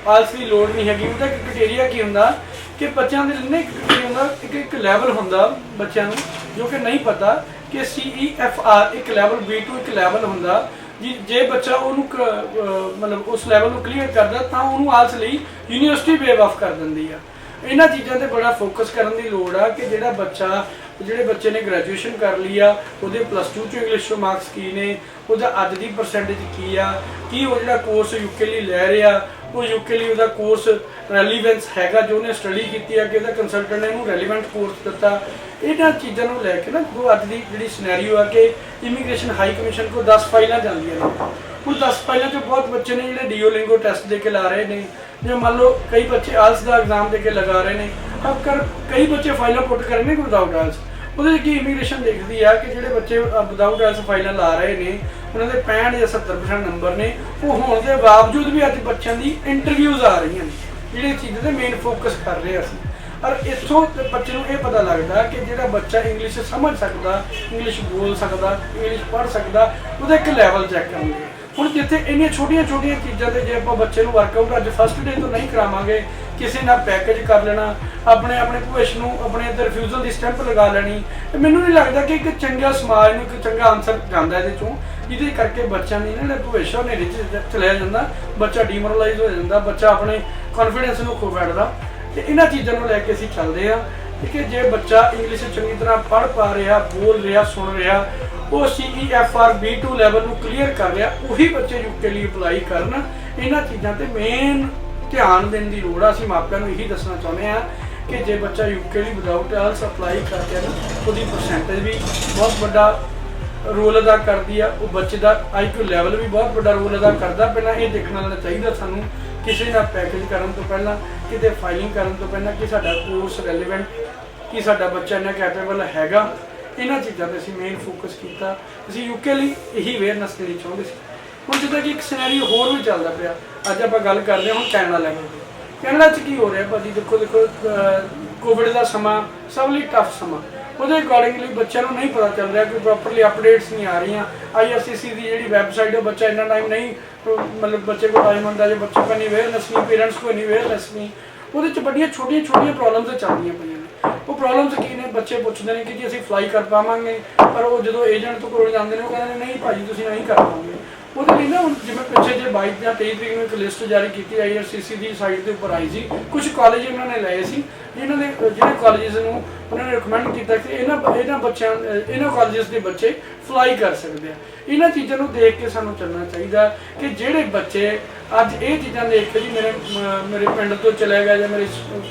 ਆਇਲਸ ਦੀ ਲੋੜ ਨਹੀਂ ਹੈਗੀ। ਉਹਦਾ ਇੱਕ ਕ੍ਰਾਈਟੇਰੀਆ ਕੀ ਹੁੰਦਾ ਕਿ ਬੱਚਿਆਂ ਦੇ ਲਈ ਇੱਕ ਹੁੰਦਾ ਇੱਕ ਲੈਵਲ ਹੁੰਦਾ ਬੱਚਿਆਂ ਨੂੰ ਜੋ ਕਿ ਨਹੀਂ ਪਤਾ ਕਿ CEFR ਇੱਕ ਲੈਵਲ, B2 ਇੱਕ ਲੈਵਲ ਹੁੰਦਾ। ਜੇ ਬੱਚਾ ਉਹਨੂੰ ਮਤਲਬ ਉਸ ਲੈਵਲ ਨੂੰ ਕਲੀਅਰ ਕਰਦਾ ਤਾਂ ਉਹਨੂੰ ਆਇਲਸ ਲਈ ਯੂਨੀਵਰਸਿਟੀ ਵੇਵ ਆਫ ਕਰ ਦਿੰਦੀ ਆ। ਇਹਨਾਂ ਚੀਜ਼ਾਂ ਤੇ ਬੜਾ ਫੋਕਸ ਕਰਨ ਦੀ ਲੋੜ ਆ ਕਿ ਜਿਹੜੇ ਬੱਚੇ ਨੇ ਗ੍ਰੈਜੂਏਸ਼ਨ ਕਰ ਲਈ ਆ ਉਹਦੇ +2 'ਚ ਇੰਗਲਿਸ਼ 'ਚੋਂ ਮਾਰਕਸ ਕੀ ਨੇ, ਉਹਦਾ ਅੱਜ ਦੀ ਪਰਸੈਂਟੇਜ ਕੀ ਆ, ਕੀ ਉਹ ਜਿਹੜਾ ਕੋਰਸ ਯੂਕੇ ਲਈ ਲੈ ਰਿਹਾ ਉਹ ਯੂਕੇ ਲਈ ਉਹਦਾ ਕੋਰਸ ਰੈਲੀਵੈਂਸ ਹੈਗਾ ਜੋ ਉਹਨੇ ਸਟੱਡੀ ਕੀਤੀ ਆ ਕਿ ਉਹਦਾ ਕੰਸਲਟੈਂਟ ਨੇ ਉਹਨੂੰ ਰੈਲੀਵੈਂਟ ਕੋਰਸ ਦਿੱਤਾ। ਇਹਨਾਂ ਚੀਜ਼ਾਂ ਨੂੰ ਲੈ ਕੇ ਨਾ ਜੋ ਅੱਜ ਦੀ ਜਿਹੜੀ ਸਿਨੈਰੀਓ ਆ ਕਿ ਇਮੀਗ੍ਰੇਸ਼ਨ ਹਾਈ ਕਮਿਸ਼ਨ ਕੋਲ 10 ਫਾਈਲਾਂ ਜਾਂਦੀਆਂ ਨੇ। ਹੁਣ 10 ਫਾਈਲਾਂ 'ਚੋਂ ਬਹੁਤ ਬੱਚੇ ਨੇ ਜਿਹੜੇ ਡੀਓਲਿੰਗੋ ਟੈਸਟ ਦੇ ਕੇ ਲਾ ਰਹੇ ਨੇ, ਜਾਂ ਮੰਨ ਲਓ ਕਈ ਬੱਚੇ ਆਇਲਸ ਦਾ ਐਗਜ਼ਾਮ ਦੇ ਕੇ ਲਗਾ ਰਹੇ ਨੇ, ਕਈ ਬੱਚੇ ਫਾਈਲਾਂ ਪੁੱਟ ਕਰ ਰਹੇ ਨੇ ਵਿਦਆਊਟ ਆਇਲਸ। ਉਹਦੇ 'ਚ ਕੀ ਇਮੀਗ੍ਰੇਸ਼ਨ ਦੇਖਦੀ ਆ ਕਿ ਜਿਹੜੇ ਬੱਚੇ ਵਿਦਆਊਟ ਆਇਲਸ ਫਾਈਲਾਂ ਲਾ ਰਹੇ ਨੇ ਉਹਨਾਂ ਦੇ 65 ਜਾਂ 70% ਨੰਬਰ ਨੇ, ਉਹ ਹੋਣ ਦੇ ਬਾਵਜੂਦ ਵੀ ਅੱਜ ਬੱਚਿਆਂ ਦੀ ਇੰਟਰਵਿਊਜ਼ ਆ ਰਹੀਆਂ ਨੇ, ਜਿਹੜੀ ਚੀਜ਼ ਤੇ ਮੇਨ ਫੋਕਸ ਕਰ ਰਹੇ ਅਸੀਂ। ਔਰ ਇੱਥੋਂ ਬੱਚੇ ਨੂੰ ਇਹ ਪਤਾ ਲੱਗਦਾ ਕਿ ਜਿਹੜਾ ਬੱਚਾ ਇੰਗਲਿਸ਼ ਸਮਝ ਸਕਦਾ, ਇੰਗਲਿਸ਼ ਬੋਲ ਸਕਦਾ, ਇੰਗਲਿਸ਼ ਪੜ੍ਹ ਸਕਦਾ, ਉਹਦਾ ਇੱਕ ਲੈਵਲ ਚੈੱਕ ਕਰਨਗੇ। ਹੁਣ ਜਿੱਥੇ ਇੰਨੀਆਂ ਛੋਟੀਆਂ ਚੀਜ਼ਾਂ ਤੇ ਜੇ ਆਪਾਂ ਬੱਚੇ ਨੂੰ ਵਰਕਆਊਟ ਅੱਜ ਫਸਟ ਡੇ ਤੋਂ ਨਹੀਂ ਕਰਾਵਾਂਗੇ, ਕਿਸੇ ਨਾਲ ਪੈਕੇਜ ਕਰ ਲੈਣਾ, ਆਪਣੇ ਭਵਿੱਖ ਨੂੰ ਆਪਣੇ ਇੱਧਰ ਰਿਫਿਊਜ਼ਲ ਦੀ ਸਟੈਂਪ ਲਗਾ ਲੈਣੀ, ਤੇ ਮੈਨੂੰ ਨਹੀਂ ਲੱਗਦਾ ਕਿ ਇੱਕ ਚੰਗਾ ਸਮਾਜ ਨੂੰ ਇੱਕ ਚੰਗਾ ਆਨਸਰ ਜਾਂਦਾ ਇਹਦੇ ਚੋਂ, ਜਿਹਦੇ ਕਰਕੇ ਬੱਚਿਆਂ ਦੀ ਇਹਨਾਂ ਦਾ ਭਵਿੱਖ ਉਹਨੇ ਰਿਚ ਚਲਿਆ ਜਾਂਦਾ, ਬੱਚਾ ਡੀਮੋਰਲਾਈਜ਼ ਹੋ ਜਾਂਦਾ, ਬੱਚਾ ਆਪਣੇ ਕੌਨਫੀਡੈਂਸ ਨੂੰ ਖੋ ਬੈਠਦਾ। ਤੇ ਇਹਨਾਂ ਚੀਜ਼ਾਂ ਨੂੰ ਲੈ ਕੇ ਅਸੀਂ ਚੱਲਦੇ ਹਾਂ ਕਿ ਜੇ ਬੱਚਾ ਇੰਗਲਿਸ਼ ਚੰਗੀ ਤਰ੍ਹਾਂ ਪੜ੍ਹ ਪਾ ਰਿਹਾ, ਬੋਲ ਰਿਹਾ, ਸੁਣ ਰਿਹਾ, ਉਹ CEFR B2 ਲੈਵਲ ਨੂੰ ਕਲੀਅਰ ਕਰ ਰਿਹਾ, ਉਹੀ ਬੱਚੇ ਯੂਕੇ ਲਈ ਅਪਲਾਈ ਕਰਨ। ਇਹਨਾਂ ਚੀਜ਼ਾਂ ਤੇ ਮੇਨ ਧਿਆਨ ਦੇਣ ਦੀ ਲੋੜ ਆ। ਅਸੀਂ ਮਾਪਿਆਂ ਨੂੰ ਇਹੀ ਦੱਸਣਾ ਚਾਹੁੰਦੇ ਹਾਂ ਕਿ ਜੇ ਬੱਚਾ ਯੂਕੇ ਲਈ ਵਿਦਆਊਟ ਆਇਲਸ ਅਪਲਾਈ ਕਰਕੇ ਨਾ ਉਹਦੀ ਪਰਸੈਂਟੇਜ ਵੀ ਬਹੁਤ ਵੱਡਾ ਰੋਲ ਅਦਾ ਕਰਦੀ ਆ, ਉਹ ਬੱਚੇ ਦਾ IQ ਲੈਵਲ ਵੀ ਬਹੁਤ ਵੱਡਾ ਰੋਲ ਅਦਾ ਕਰਦਾ। ਪਹਿਲਾਂ ਇਹ ਦੇਖਣਾ ਲੈਣਾ ਚਾਹੀਦਾ ਸਾਨੂੰ ਕਿਸੇ ਨਾਲ ਪੈਕੇਜ ਕਰਨ ਤੋਂ ਪਹਿਲਾਂ, ਕਿਤੇ ਫਾਈਲਿੰਗ ਕਰਨ ਤੋਂ ਪਹਿਲਾਂ ਕਿ ਸਾਡਾ ਕੋਰਸ ਰੈਲੀਵੈਂਟ, ਕਿ ਸਾਡਾ ਬੱਚਾ ਇੰਨਾ ਕੈਪੇਬਲ ਹੈਗਾ। ਇਹਨਾਂ ਚੀਜ਼ਾਂ 'ਤੇ ਅਸੀਂ ਮੇਨ ਫੋਕਸ ਕੀਤਾ। ਅਸੀਂ ਯੂਕੇ ਲਈ ਇਹੀ ਅਵੇਅਰਨੈਸ ਦੇਣੀ ਚਾਹੁੰਦੇ ਸੀ। ਹੁਣ ਜਿੱਦਾਂ ਕਿ ਇੱਕ ਸਿਨੈਰੀਓ ਹੋਰ ਵੀ ਚੱਲਦਾ ਪਿਆ, ਅੱਜ ਆਪਾਂ ਗੱਲ ਕਰਦੇ ਹਾਂ ਹੁਣ ਕੈਨੇਡਾ ਲੈਵਲ ਦੀ। ਕੈਨੇਡਾ 'ਚ ਕੀ ਹੋ ਰਿਹਾ ਭਾਜੀ, ਦੇਖੋ ਕੋਵਿਡ ਦਾ ਸਮਾਂ ਸਭ ਲਈ ਟਫ ਸਮਾਂ, ਉਹਦੇ ਅਕੋਰਡਿੰਗਲੀ ਬੱਚਿਆਂ ਨੂੰ ਨਹੀਂ ਪਤਾ ਚੱਲ ਰਿਹਾ ਕਿ ਪ੍ਰੋਪਰਲੀ ਅਪਡੇਟਸ ਨਹੀਂ ਆ ਰਹੀਆਂ। IRCC ਦੀ ਜਿਹੜੀ ਵੈਬਸਾਈਟ ਹੈ, ਬੱਚਾ ਇੰਨਾ ਟਾਈਮ ਨਹੀਂ, ਮਤਲਬ ਬੱਚੇ ਕੋਲ ਟਾਈਮ ਹੁੰਦਾ, ਜੇ ਬੱਚੇ ਕੋਲ ਨਹੀਂ ਅਵੇਅਰਨੈਸ ਨਹੀਂ, ਪੇਰੈਂਟਸ ਕੋਲ ਨਹੀਂ ਅਵੇਅਰਨੈਸ ਨਹੀਂ, ਉਹਦੇ 'ਚ ਵੱਡੀਆਂ ਛੋਟੀਆਂ ਪ੍ਰੋਬਲਮਸ ਚੱਲਦੀਆਂ ਪਈਆਂ ਨੇ। ਉਹ ਪ੍ਰੋਬਲਮਸ ਕੀ ਨੇ, ਬੱਚੇ ਪੁੱਛਦੇ ਨੇ ਕਿ ਜੀ ਅਸੀਂ ਫਲਾਈ ਕਰ ਪਾਵਾਂਗੇ, ਪਰ ਉਹ ਜਦੋਂ ਏਜੰਟ ਤੋਂ ਕੋਲ ਜਾਂਦੇ ਨੇ ਉਹ ਕਹਿੰਦੇ ਨੇ ਨਹੀਂ ਭਾਜੀ ਤੁਸੀਂ ਨਹੀਂ ਕਰ ਪਾਓਗੇ। ਉਹਦੇ ਲਈ ਨਾ ਹੁਣ ਜਿਵੇਂ ਪਿੱਛੇ ਜੇ 22 ਜਾਂ 23 ਤਰੀਕ ਨੂੰ ਇੱਕ ਲਿਸਟ ਜਾਰੀ ਕੀਤੀ IRCC ਦੀ ਸਾਈਟ ਦੇ ਉੱਪਰ ਆਈ ਸੀ, ਕੁਝ ਕਾਲਜ ਉਹਨਾਂ ਨੇ ਲਏ ਸੀ ਜਿਨ੍ਹਾਂ ਦੇ ਜਿਹੜੇ ਕਾਲਜਿਸ ਨੂੰ ਉਹਨਾਂ ਨੇ ਰਿਕਮੈਂਡ ਕੀਤਾ ਕਿ ਇਹਨਾਂ ਕਾਲਜਿਸ ਦੇ ਬੱਚੇ ਫਲਾਈ ਕਰ ਸਕਦੇ ਆ। ਇਹਨਾਂ ਚੀਜ਼ਾਂ ਨੂੰ ਦੇਖ ਕੇ ਸਾਨੂੰ ਚੱਲਣਾ ਚਾਹੀਦਾ ਕਿ ਜਿਹੜੇ ਬੱਚੇ ਅੱਜ ਇਹ ਚੀਜ਼ਾਂ ਦੇਖ ਕੇ ਜੀ ਮੇਰੇ ਪਿੰਡ ਤੋਂ ਚਲੇ ਗਿਆ ਜਾਂ ਮੇਰੇ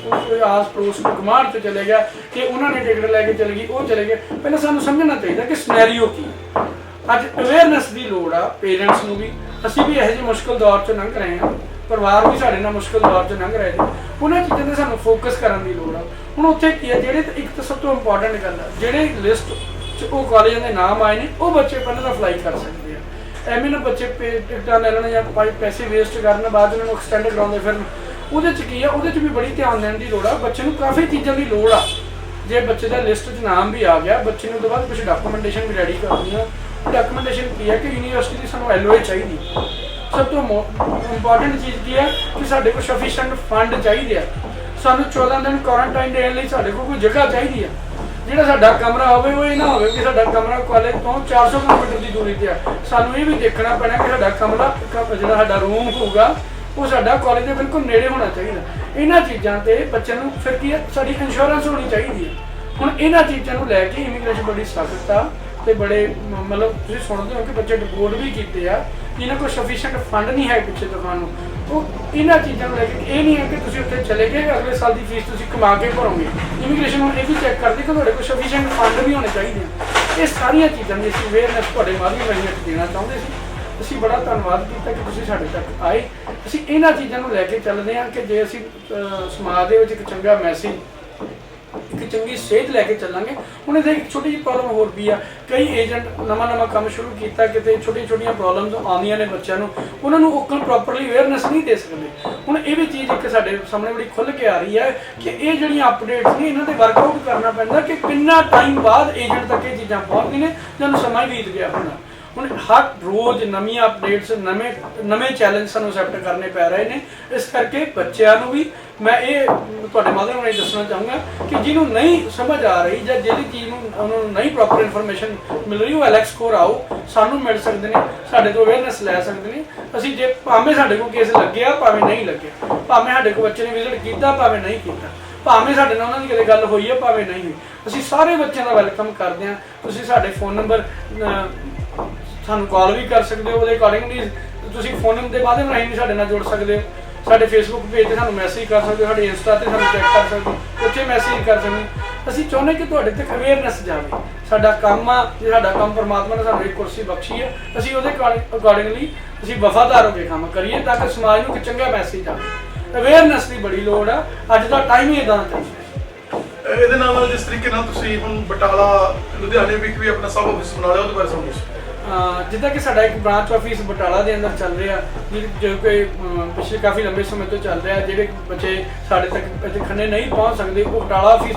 ਆਸ ਪੜੋਸ ਗੁਆਂਢ ਤੋਂ ਚਲੇ ਗਿਆ ਕਿ ਉਹਨਾਂ ਨੇ ਟਿਕਟ ਲੈ ਕੇ ਚਲੇ ਗਈ, ਉਹ ਚਲੇ ਗਏ, ਪਹਿਲਾਂ ਸਾਨੂੰ ਸਮਝਣਾ ਚਾਹੀਦਾ ਕਿ ਸਿਨੈਰੀਓ ਕੀ। ਅੱਜ ਅਵੇਅਰਨੈਸ ਦੀ ਲੋੜ ਆ ਪੇਰੈਂਟਸ ਨੂੰ ਵੀ। ਅਸੀਂ ਵੀ ਇਹੋ ਜਿਹੇ ਮੁਸ਼ਕਲ ਦੌਰ 'ਚੋਂ ਲੰਘ ਰਹੇ ਹਾਂ, ਪਰਿਵਾਰ ਵੀ ਸਾਡੇ ਨਾਲ ਮੁਸ਼ਕਲ ਦੌਰ 'ਚੋਂ ਲੰਘ ਰਹੇ ਨੇ, ਉਹਨਾਂ ਚੀਜ਼ਾਂ 'ਤੇ ਸਾਨੂੰ ਫੋਕਸ ਕਰਨ ਦੀ ਲੋੜ ਆ। ਹੁਣ ਉੱਥੇ ਕੀ ਹੈ, ਜਿਹੜੇ ਇੱਕ ਤਾਂ ਸਭ ਤੋਂ ਇੰਪੋਰਟੈਂਟ ਗੱਲ ਆ, ਜਿਹੜੇ ਲਿਸਟ 'ਚ ਉਹ ਕਾਲਜਾਂ ਦੇ ਨਾਮ ਆਏ ਨੇ ਉਹ ਬੱਚੇ ਪਹਿਲਾਂ ਤਾਂ ਅਪਲਾਈ ਕਰ ਸਕਦੇ ਆ। ਐਵੇਂ ਨਾ ਬੱਚੇ ਟਿਕਟਾਂ ਲੈ ਲੈਣ ਜਾਂ ਪੈਸੇ ਵੇਸਟ ਕਰਨ, ਬਾਅਦ ਉਹਨਾਂ ਨੂੰ ਐਕਸਟੈਂਡ ਕਰਾਉਂਦੇ ਫਿਰਨ। ਉਹਦੇ 'ਚ ਕੀ ਆ, ਉਹਦੇ 'ਚ ਵੀ ਬੜੀ ਧਿਆਨ ਦੇਣ ਦੀ ਲੋੜ ਆ। ਬੱਚੇ ਨੂੰ ਕਾਫੀ ਚੀਜ਼ਾਂ ਦੀ ਲੋੜ ਆ। ਜੇ ਬੱਚੇ ਦਾ ਲਿਸਟ 'ਚ ਨਾਮ ਵੀ ਆ ਗਿਆ, ਬੱਚੇ ਨੂੰ ਤੋਂ ਬਾਅਦ ਕੁਝ ਡਾਕੂਮੈਂਟੇਸ਼ਨ ਵੀ ਰੈਡੀ ਕਰਨੀ ਆ। ਡਾਕੂਮੈਂਟੇਸ਼ਨ ਕੀ ਹੈ ਕਿ ਯੂਨੀਵਰਸਿਟੀ ਦੀ ਸਾਨੂੰ LOA ਚਾਹੀਦੀ। ਸਭ ਤੋਂ ਇੰਪੋਰਟੈਂਟ ਚੀਜ਼ ਕੀ ਹੈ ਕਿ ਸਾਡੇ ਕੋਲ ਸਫੀਸ਼ੀਐਂਟ ਫੰਡ ਚਾਹੀਦੇ ਆ। ਸਾਨੂੰ 14 ਦਿਨ ਕੁਆਰੰਟਾਈਨ ਦੇਣ ਲਈ ਸਾਡੇ ਕੋਲ ਕੋਈ ਜਗ੍ਹਾ ਚਾਹੀਦੀ ਆ। ਜਿਹੜਾ ਸਾਡਾ ਕਮਰਾ ਹੋਵੇ ਉਹ ਇਹ ਨਾ ਹੋਵੇ ਕਿ ਸਾਡਾ ਕਮਰਾ ਕਾਲਜ ਤੋਂ 400 ਕਿਲੋਮੀਟਰ ਦੀ ਦੂਰੀ ਤੇ ਆ। ਸਾਨੂੰ ਇਹ ਵੀ ਦੇਖਣਾ ਪੈਣਾ ਕਿ ਸਾਡਾ ਕਮਰਾ ਜਿਹੜਾ ਸਾਡਾ ਰੂਮ ਹੋਊਗਾ ਉਹ ਸਾਡਾ ਕਾਲਜ ਦੇ ਬਿਲਕੁਲ ਨੇੜੇ ਹੋਣਾ ਚਾਹੀਦਾ। ਇਹਨਾਂ ਚੀਜ਼ਾਂ ਤੇ ਬੱਚਿਆਂ ਨੂੰ ਫਿਰ ਕੀ ਹੈ, ਸਾਡੀ ਇੰਸ਼ੋਰੈਂਸ ਹੋਣੀ ਚਾਹੀਦੀ ਹੈ। ਹੁਣ ਇਹਨਾਂ ਚੀਜ਼ਾਂ ਨੂੰ ਲੈ ਕੇ ਇਮੀਗ੍ਰੇਸ਼ਨ ਬੜੀ ਸਖਤ ਆ ਤੇ ਬੜੇ ਮਤਲਬ ਤੁਸੀਂ ਸੁਣਦੇ ਹੋ ਕਿ ਬੱਚੇ ਡਿਪੋਰਟ ਵੀ ਕੀਤੇ ਆ, ਇਹਨਾਂ ਕੋਲ ਸਫੀਸ਼ੀਐਂਟ ਫੰਡ ਨਹੀਂ ਹੈ ਪਿੱਛੇ ਦਿਖਾਉਣ ਨੂੰ। ਉਹ ਇਹਨਾਂ ਚੀਜ਼ਾਂ ਨੂੰ ਲੈ ਕੇ ਇਹ ਨਹੀਂ ਹੈ ਕਿ ਤੁਸੀਂ ਉੱਥੇ ਚਲੇ ਗਏ ਅਗਲੇ ਸਾਲ ਦੀ ਫੀਸ ਤੁਸੀਂ ਕਮਾ ਕੇ ਭਰੋਗੇ। ਇਮੀਗ੍ਰੇਸ਼ਨ ਹੁਣ ਇਹ ਵੀ ਚੈੱਕ ਕਰਦੇ ਕਿ ਤੁਹਾਡੇ ਕੋਲ ਸਫੀਸ਼ੀਐਂਟ ਫੰਡ ਵੀ ਹੋਣੇ ਚਾਹੀਦੇ ਆ। ਇਹ ਸਾਰੀਆਂ ਚੀਜ਼ਾਂ ਦੀ ਅਸੀਂ ਅਵੇਅਰਨੈਸ ਤੁਹਾਡੇ ਮਾਧਿਅਮ ਰਾਹੀਂ ਦੇਣਾ ਚਾਹੁੰਦੇ ਸੀ। ਅਸੀਂ ਬੜਾ ਧੰਨਵਾਦ ਕੀਤਾ ਕਿ ਤੁਸੀਂ ਸਾਡੇ ਤੱਕ ਆਏ। ਅਸੀਂ ਇਹਨਾਂ ਚੀਜ਼ਾਂ ਨੂੰ ਲੈ ਕੇ ਚੱਲਦੇ ਹਾਂ ਕਿ ਜੇ ਅਸੀਂ ਸਮਾਜ ਦੇ ਵਿੱਚ ਇੱਕ ਚੰਗਾ ਮੈਸੇਜ, ਇੱਕ ਚੰਗੀ ਸੇਧ ਲੈ ਕੇ ਚੱਲਾਂਗੇ। ਹੁਣ ਇਹਦੇ ਇੱਕ ਛੋਟੀ ਜਿਹੀ ਪ੍ਰੋਬਲਮ ਹੋਰ ਵੀ ਆ, ਕਈ ਏਜੰਟ ਨਵਾਂ ਕੰਮ ਸ਼ੁਰੂ ਕੀਤਾ, ਕਿਤੇ ਛੋਟੀਆਂ ਪ੍ਰੋਬਲਮਸ ਆਉਂਦੀਆਂ ਨੇ ਬੱਚਿਆਂ ਨੂੰ, ਉਹਨਾਂ ਨੂੰ ਉਹ ਪ੍ਰੋਪਰਲੀ ਅਵੇਅਰਨੈਸ ਨਹੀਂ ਦੇ ਸਕਦੇ। ਹੁਣ ਇਹ ਵੀ ਚੀਜ਼ ਇੱਕ ਸਾਡੇ ਸਾਹਮਣੇ ਬੜੀ ਖੁੱਲ੍ਹ ਕੇ ਆ ਰਹੀ ਹੈ ਕਿ ਇਹ ਜਿਹੜੀਆਂ ਅਪਡੇਟਸ ਨੇ ਇਹਨਾਂ ਤੇ ਵਰਕਆਊਟ ਕਰਨਾ ਪੈਂਦਾ ਕਿ ਕਿੰਨਾ ਟਾਈਮ ਬਾਅਦ ਏਜੰਟ ਤੱਕ ਇਹ ਚੀਜ਼ਾਂ ਪਹੁੰਚਦੀਆਂ ਨੇ, ਜਦੋਂ ਸਮਾਂ ਬੀਤ ਗਿਆ ਹੋਣਾ। ਹੁਣ ਹਰ ਰੋਜ਼ ਨਵੀਆਂ ਅਪਡੇਟਸ, ਨਵੇਂ ਚੈਲੰਜ ਸਾਨੂੰ ਐਕਸੈਪਟ ਕਰਨੇ ਪੈ ਰਹੇ ਨੇ। ਇਸ ਕਰਕੇ ਬੱਚਿਆਂ ਨੂੰ ਵੀ ਮੈਂ ਇਹ ਤੁਹਾਡੇ ਮਾਧਿਅਮ ਰਾਹੀਂ ਦੱਸਣਾ ਚਾਹੂੰਗਾ ਕਿ ਜਿਹਨੂੰ ਨਹੀਂ ਸਮਝ ਆ ਰਹੀ ਜਾਂ ਜਿਹੜੀ ਚੀਜ਼ ਨੂੰ ਉਹਨਾਂ ਨੂੰ ਨਹੀਂ ਪ੍ਰੋਪਰ ਇਨਫੋਰਮੇਸ਼ਨ ਮਿਲ ਰਹੀ, ਉਹ ਐਲੈਕਸ ਕੋਰ ਆਓ, ਸਾਨੂੰ ਮਿਲ ਸਕਦੇ ਨੇ, ਸਾਡੇ ਤੋਂ ਅਵੇਅਰਨੈਸ ਲੈ ਸਕਦੇ ਨੇ। ਅਸੀਂ ਜੇ ਭਾਵੇਂ ਸਾਡੇ ਕੋਲ ਕੇਸ ਲੱਗਿਆ ਭਾਵੇਂ ਨਹੀਂ ਲੱਗਿਆ, ਭਾਵੇਂ ਸਾਡੇ ਕੋਲ ਬੱਚੇ ਨੇ ਵਿਜ਼ਿਟ ਕੀਤਾ ਭਾਵੇਂ ਨਹੀਂ ਕੀਤਾ, ਭਾਵੇਂ ਸਾਡੇ ਨਾਲ ਉਹਨਾਂ ਦੀ ਕਿਤੇ ਗੱਲ ਹੋਈ ਹੈ ਭਾਵੇਂ ਨਹੀਂ ਹੋਈ, ਅਸੀਂ ਸਾਰੇ ਬੱਚਿਆਂ ਦਾ ਵੈਲਕਮ ਕਰਦੇ ਹਾਂ। ਤੁਸੀਂ ਸਾਡੇ ਫੋਨ ਨੰਬਰ ਸਾਨੂੰ ਕਾਲ ਵੀ ਕਰ ਸਕਦੇ ਹੋ, ਉਹਦੇ ਅਕੋਰਡਿੰਗਲੀ ਤੁਸੀਂ ਫੋਨ ਨੰਬਰ ਦੇ ਮਾਧਿਅਮ ਰਾਹੀਂ ਵੀ ਸਾਡੇ ਨਾਲ ਜੁੜ ਸਕਦੇ ਹੋ। ਸਾਡੇ ਫੇਸਬੁੱਕ ਪੇਜ 'ਤੇ ਸਾਨੂੰ ਮੈਸੇਜ ਕਰ ਸਕਦੇ ਹੋ, ਸਾਡੇ ਇੰਸਟਾ 'ਤੇ ਸਾਨੂੰ ਚੈੱਕ ਕਰ ਸਕਦੇ ਹੋ, ਉੱਥੇ ਮੈਸੇਜ ਕਰ ਸਕਦੇ ਹੋ। ਅਸੀਂ ਚਾਹੁੰਦੇ ਕਿ ਤੁਹਾਡੇ ਤੱਕ ਅਵੇਅਰਨੈਸ ਜਾਵੇ। ਸਾਡਾ ਕੰਮ ਆ, ਜੇ ਸਾਡਾ ਕੰਮ ਪਰਮਾਤਮਾ ਨੇ ਸਾਨੂੰ ਇੱਕ ਕੁਰਸੀ ਬਖਸ਼ੀ ਹੈ, ਅਸੀਂ ਉਹਦੇ ਅਕੋਰਡਿੰਗਲੀ ਅਸੀਂ ਵਫਾਦਾਰ ਹੋ ਕੇ ਕੰਮ ਕਰੀਏ ਤਾਂ ਕਿ ਸਮਾਜ ਨੂੰ ਇੱਕ ਚੰਗਾ ਮੈਸੇਜ ਆਵੇ। ਅਵੇਅਰਨੈਸ ਦੀ ਬੜੀ ਲੋੜ ਆ, ਅੱਜ ਦਾ ਟਾਈਮ ਹੀ ਇਦਾਂ ਦਾ ਚੱਲਦਾ। ਇਹਦੇ ਨਾਲ ਜਿਸ ਤਰੀਕੇ ਨਾਲ ਤੁਸੀਂ ਹੁਣ ਬਟਾਲਾ, ਲੁਧਿਆਣੇ ਵਿੱਚ ਵੀ ਆਪਣਾ ਸਬ ਆਫਿਸ ਬਣਾ ਲਿਆ, ਉਹਦੇ ਬਾਰੇ ਸਾਨੂੰ ਦੱਸੋ। ਜਿੱਦਾਂ ਕਿ ਸਾਡਾ ਇੱਕ ਬ੍ਰਾਂਚ ਆਫਿਸ ਬਟਾਲਾ ਦੇ ਅੰਦਰ ਚੱਲ ਰਿਹਾ, ਜੋ ਕਿ ਪਿਛਲੇ ਕਾਫੀ ਲੰਬੇ ਸਮੇਂ ਤੋਂ ਚੱਲ ਰਿਹਾ। ਜਿਹੜੇ ਬੱਚੇ ਸਾਡੇ ਤੱਕ ਇੱਥੇ ਖੰਨੇ ਨਹੀਂ ਪਹੁੰਚ ਸਕਦੇ, ਉਹ ਬਟਾਲਾ ਆਫਿਸ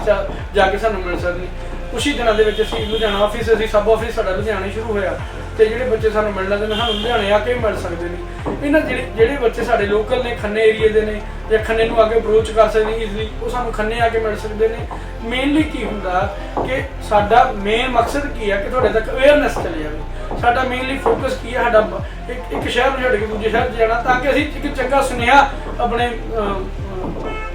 ਜਾ ਕੇ ਸਾਨੂੰ ਮਿਲ ਸਕਦੇ ਨੇ। ਕੁਛ ਹੀ ਦਿਨਾਂ ਦੇ ਵਿੱਚ ਅਸੀਂ ਲੁਧਿਆਣਾ ਆਫਿਸ, ਅਸੀਂ ਸਬ ਆਫਿਸ ਸਾਡਾ ਲੁਧਿਆਣੇ ਸ਼ੁਰੂ ਹੋਇਆ, ਤੇ ਜਿਹੜੇ ਬੱਚੇ ਸਾਨੂੰ ਮਿਲਣਾ ਚਾਹੁੰਦੇ ਸਾਨੂੰ ਲੁਧਿਆਣੇ ਆ ਕੇ ਮਿਲ ਸਕਦੇ ਨੇ। ਇਹਨਾਂ ਜਿਹੜੇ ਬੱਚੇ ਸਾਡੇ ਲੋਕਲ ਨੇ, ਖੰਨੇ ਏਰੀਏ ਦੇ ਨੇ ਜਾਂ ਖੰਨੇ ਨੂੰ ਆ ਕੇ ਅਪਰੋਚ ਕਰ ਸਕਦੇ ਨੇ ਈਜ਼ਲੀ, ਉਹ ਸਾਨੂੰ ਖੰਨੇ ਆ ਕੇ ਮਿਲ ਸਕਦੇ ਨੇ। ਮੇਨਲੀ ਕੀ ਹੁੰਦਾ ਕਿ ਸਾਡਾ ਮੇਨ ਮਕਸਦ ਕੀ ਹੈ ਕਿ ਤੁਹਾਡੇ ਤੱਕ ਅਵੇਅਰਨੈਸ ਚਲੇ ਜਾਵੇ। ਸਾਡਾ ਮੇਨਲੀ ਫੋਕਸ ਕੀ ਹੈ, ਸਾਡਾ ਇੱਕ ਸ਼ਹਿਰ ਨੂੰ ਛੱਡ ਕੇ ਦੂਜੇ ਸ਼ਹਿਰ 'ਚ ਜਾਣਾ, ਤਾਂ ਕਿ ਅਸੀਂ ਇੱਕ ਚੰਗਾ ਸੁਨੇਹਾ ਆਪਣੇ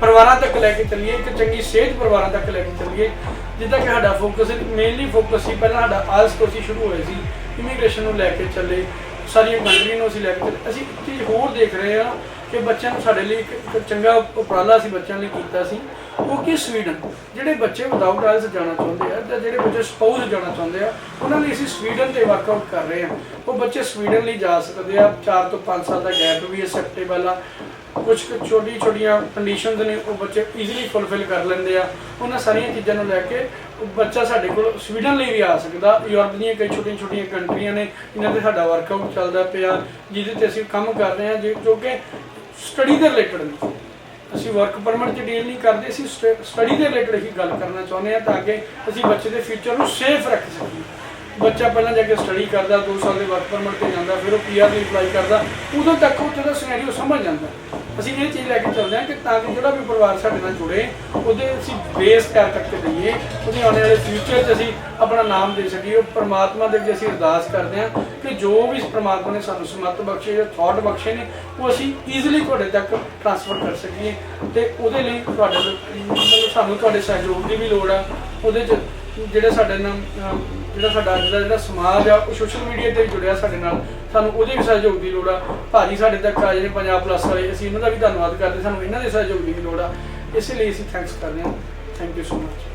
ਪਰਿਵਾਰਾਂ ਤੱਕ ਲੈ ਕੇ ਚੱਲੀਏ, ਇੱਕ ਚੰਗੀ ਸੇਧ ਪਰਿਵਾਰਾਂ ਤੱਕ ਲੈ ਕੇ ਚੱਲੀਏ। ਜਿੱਦਾਂ ਕਿ ਸਾਡਾ ਫੋਕਸ ਮੇਨਲੀ ਫੋਕਸ ਸੀ, ਪਹਿਲਾਂ ਸਾਡਾ ਆਇਲਸ ਤੋਂ ਅਸੀਂ ਸ਼ੁਰੂ ਹੋਏ ਸੀ, ਇਮੀਗ੍ਰੇਸ਼ਨ ਨੂੰ ਲੈ ਕੇ ਚੱਲੇ, ਸਾਰੀਆਂ ਕੰਟਰੀਆਂ ਨੂੰ ਅਸੀਂ ਲੈ ਕੇ ਚੱਲੇ। ਅਸੀਂ ਇੱਕ ਚੀਜ਼ ਹੋਰ ਦੇਖ ਰਹੇ ਹਾਂ ਕਿ ਬੱਚਿਆਂ ਨੂੰ ਸਾਡੇ ਲਈ ਇੱਕ ਚੰਗਾ ਉਪਰਾਲਾ ਅਸੀਂ ਬੱਚਿਆਂ ਲਈ ਕੀਤਾ ਸੀ, ਉਹ ਕਿ ਸਵੀਡਨ, ਜਿਹੜੇ ਬੱਚੇ ਵਿਦਆਊਟ ਆਇਲਸ ਜਾਣਾ ਚਾਹੁੰਦੇ ਆ ਜਾਂ ਜਿਹੜੇ ਬੱਚੇ ਸਪਾਊਸ ਜਾਣਾ ਚਾਹੁੰਦੇ ਆ, ਉਹਨਾਂ ਲਈ ਅਸੀਂ ਸਵੀਡਨ 'ਤੇ ਵਰਕਆਊਟ ਕਰ ਰਹੇ ਹਾਂ। ਉਹ ਬੱਚੇ ਸਵੀਡਨ ਲਈ ਜਾ ਸਕਦੇ ਆ, 4 ਤੋਂ 5 ਸਾਲ ਦਾ ਗੈਪ ਵੀ ਐਕਸੈਪਟੇਬਲ ਆ। ਕੁਝ ਛੋਟੀਆਂ ਕੰਡੀਸ਼ਨਸ ਨੇ, ਉਹ ਬੱਚੇ ਈਜ਼ੀਲੀ ਫੁਲਫਿਲ ਕਰ ਲੈਂਦੇ ਆ। ਉਹਨਾਂ ਸਾਰੀਆਂ ਚੀਜ਼ਾਂ ਨੂੰ ਲੈ ਕੇ ਬੱਚਾ ਸਾਡੇ ਕੋਲ ਸਵੀਡਨ ਲਈ ਵੀ ਆ ਸਕਦਾ। ਯੂਰਪ ਦੀਆਂ ਕਈ ਛੋਟੀਆਂ ਕੰਟਰੀਆਂ ਨੇ, ਇਹਨਾਂ 'ਤੇ ਸਾਡਾ ਵਰਕਆਊਟ ਚੱਲਦਾ ਪਿਆ, ਜਿਹਦੇ 'ਤੇ ਅਸੀਂ ਕੰਮ ਕਰ ਰਹੇ ਹਾਂ, ਜੋ ਕਿ ਸਟੱਡੀ ਦੇ ਰਿਲੇਟਡ ਨੇ। ਅਸੀਂ ਵਰਕ ਪਰਮਿਟ 'ਚ ਡੀਲ ਨਹੀਂ ਕਰਦੇ, ਅਸੀਂ ਸਟੱਡੀ ਦੇ ਰਿਲੇਟਡ ਹੀ ਗੱਲ ਕਰਨਾ ਚਾਹੁੰਦੇ ਹਾਂ ਤਾਂ ਕਿ ਅਸੀਂ ਬੱਚੇ ਦੇ ਫਿਊਚਰ ਨੂੰ ਸੇਫ ਰੱਖ ਸਕੀਏ। ਬੱਚਾ ਪਹਿਲਾਂ ਜਾ ਕੇ ਸਟੱਡੀ ਕਰਦਾ, 2 ਸਾਲ ਦੇ ਵਰਕ ਪਰਮਿਟ 'ਤੇ ਜਾਂਦਾ, ਫਿਰ ਉਹ PR ਲਈ ਅਪਲਾਈ ਕਰਦਾ, ਉਦੋਂ ਤੱਕ ਉਹ ਜਿਹੜਾ ਸਿਨੈਰੀਓ ਸਮਝ ਜਾਂਦਾ। ਅਸੀਂ ਇਹ ਚੀਜ਼ ਲੈ ਕੇ ਚੱਲਦੇ ਹਾਂ ਕਿ ਤਾਂ ਕਿ ਜਿਹੜਾ ਵੀ ਪਰਿਵਾਰ ਸਾਡੇ ਨਾਲ ਜੁੜੇ, ਉਹਦੇ ਅਸੀਂ ਬੇਸ ਤਿਆਰ ਕਰਕੇ ਦਈਏ, ਉਹਦੇ ਆਉਣ ਵਾਲੇ ਫਿਊਚਰ 'ਚ ਅਸੀਂ ਆਪਣਾ ਨਾਮ ਦੇ ਸਕੀਏ। ਉਹ ਪਰਮਾਤਮਾ ਦੇ ਅੱਗੇ ਅਸੀਂ ਅਰਦਾਸ ਕਰਦੇ ਹਾਂ ਕਿ ਜੋ ਵੀ ਪਰਮਾਤਮਾ ਨੇ ਸਾਨੂੰ ਸਮੱਤ ਬਖਸ਼ੇ ਜਾਂ ਥਾਟ ਬਖਸ਼ੇ ਨੇ, ਉਹ ਅਸੀਂ ਈਜ਼ੀਲੀ ਤੁਹਾਡੇ ਤੱਕ ਟ੍ਰਾਂਸਫਰ ਕਰ ਸਕੀਏ। ਅਤੇ ਉਹਦੇ ਲਈ ਸਾਨੂੰ ਤੁਹਾਡੇ ਸਹਿਯੋਗ ਦੀ ਵੀ ਲੋੜ ਆ। ਉਹਦੇ 'ਚ ਜਿਹੜਾ ਸਾਡੇ ਨਾਲ ਸਾਡਾ ਅੱਜ ਦਾ ਜਿਹੜਾ ਸਮਾਜ ਆ, ਉਹ ਸੋਸ਼ਲ ਮੀਡੀਆ 'ਤੇ ਜੁੜਿਆ ਸਾਡੇ ਨਾਲ, ਸਾਨੂੰ ਉਹਦੇ ਵੀ ਸਹਿਯੋਗ ਦੀ ਲੋੜ ਆ। ਭਾਜੀ ਸਾਡੇ ਤੱਕ ਆ ਜਿਹੜੇ ਪੰਜਾਬ ਪਲੱਸ ਵਾਲੇ, ਅਸੀਂ ਇਹਨਾਂ ਦਾ ਵੀ ਧੰਨਵਾਦ ਕਰਦੇ, ਸਾਨੂੰ ਇਹਨਾਂ ਦੇ ਸਹਿਯੋਗ ਦੀ ਵੀ ਲੋੜ ਆ। ਇਸੇ ਲਈ ਅਸੀਂ ਥੈਂਕਸ ਕਰਦੇ ਹਾਂ। Thank you so much.